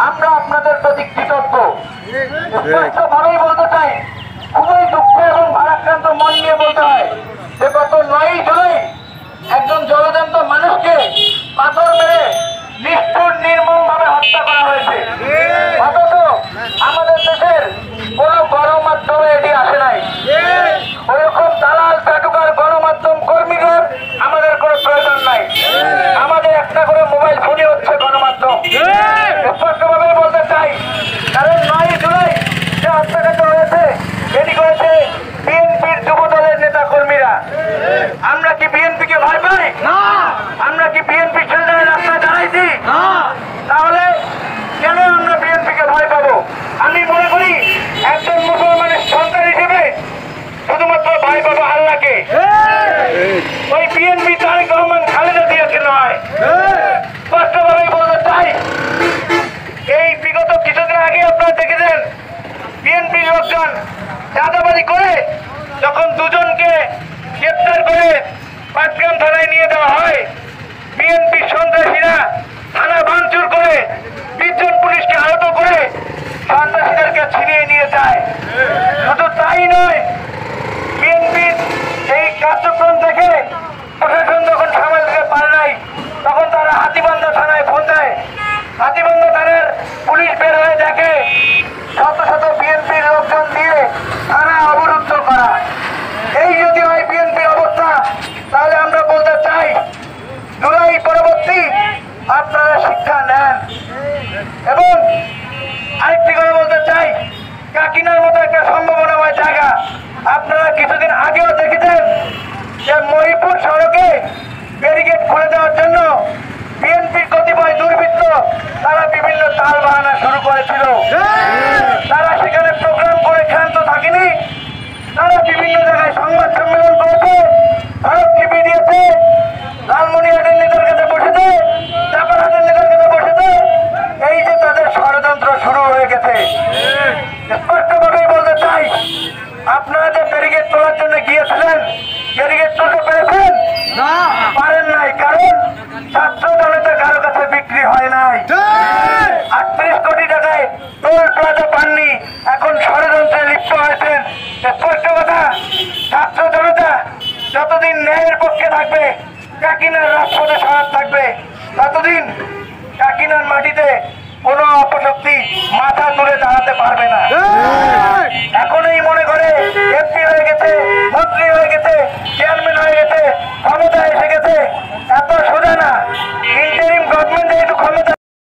আমরা আপনাদের প্রতি কৃতজ্ঞ। স্পষ্টভাবেই বলতে চাই, খুবই দুঃখ এবং ভারাক্রান্ত মন নিয়ে বলতে হয় যে গত 9 জুলাই একজন জলজান্ত মানুষকে পাথর মেরে নিষ্ঠুর নির্মমভাবে হত্যা করা হয়েছে। অথচ আমাদের দেশের কোন গণমাধ্যমে এটি আসে নাই। ওরকম দালাল চাটুকার গণমাধ্যম কর্মীদের আমাদের কোনো প্রয়োজন নাই। আমাদের একটা করে মোবাইল ফোনই হচ্ছে গণমাধ্যম। স্পষ্টভাবে বলতে চাই, কারণ 9 জুলাই যে হত্যাকাণ্ড হয়েছে এটি করেছে বিএনপির যুব দলের নেতা কর্মীরা। আমরা কি বিএনপিকে ভয় পাই? আমরা কি বিএনপি ছেড়ে রাস্তায় দাঁড়াইছি? তাহলে কেন আমরা বিএনপিকে ভয় পাবো? আমি মনে করি একজন মুসলমানের সন্তান হিসেবে শুধুমাত্র ভয় পাবো আল্লাহকে। ওই বিএনপি তারেক রহমান খালেদা জিয়াকে নয়। স্পষ্টভাবেই বলতে চাই, এই বিগত কিছুদিন আগে আপনারা দেখেছেন বিএনপির লোকজন চাঁদাবাজি করে যখন দুজনকে গ্রেপ্তার করে পাটগ্রাম থানায় নিয়ে দেওয়া হয়, বিএনপি সন্ত্রাসীরা থানা ভাঙচুর করে 20 জন পুলিশকে আহত করে সন্ত্রাসীদেরকে ছিনিয়ে নিয়ে যায়। শুধু তাই নয়, বিএনপির এই কার্যক্রম দেখে প্রশাসন যখন সামাল দিতে পারে নাই, তখন তারা হাতীবান্ধা থানায় ফোন দেয়। হাতীবান্ধা থানার পুলিশ বের হয়ে দেখে শত শত বিএনপির লোকজন দিয়ে থানা অবরুদ্ধ করা। এই যদি হয় বিএনপির অবস্থা, তাহলে আমরা বলতে চাই জুলাই পরবর্তী আপনারা শিক্ষা নেন। এবং আরেকটি কথা বলতে চাই, কাকিনার মতো একটা সম্ভাবনাময় জায়গা আপনারা কিছুদিন আগেও দেখেছেন যে মহিপুর সড়কে ব্যারিকেড খুলে দেওয়ার জন্য বিএনপির কতিপয় দুর্বৃত্ত তারা বিভিন্ন তাল বাহানা শুরু করেছিল। তারা সেখানে প্রোগ্রাম করে ক্ষান্ত থাকেনি, তারা বিভিন্ন জায়গায় সংবাদ সম্মেলন করেছে, ভারত টিভি দিয়েছে, লালমনিরহাটের নেতার কাছে বসেছে, চাপারহাটের নেতার কাছে বসেছে। এই যে তাদের ষড়যন্ত্র শুরু হয়ে গেছে। স্পষ্টভাবেই বলতে চাই, আপনারা যে ব্যারিকেড তোলার জন্য গিয়েছিলেন, ব্যারিকেড তুলতে পেরেছেন? পারেন নাই, কারণ ছাত্র দলেতে কারো কাছে বিক্রি হয় নাই। 38 কোটি টাকায় টোল প্লাজা পাননি, এখন ষড়যন্ত্রে লিপ্ত হয়েছেন। স্পষ্ট কথা, ছাত্র জনতা যতদিন ন্যায়ের পক্ষে থাকবে, কাকিনার রাজপথে সহায়ক থাকবে, ততদিন কাকিনার মাটিতে কোন অপশক্তি মাথা তুলে দাঁড়াতে পারবে না। এখনই মনে করে এমপি হয়ে গেছে, মন্ত্রী হয়ে গেছে, চেয়ারম্যান হয়ে গেছে, ক্ষমতা এসে গেছে, এত সোজা না। ইন্টারিম গভর্নমেন্টে একটু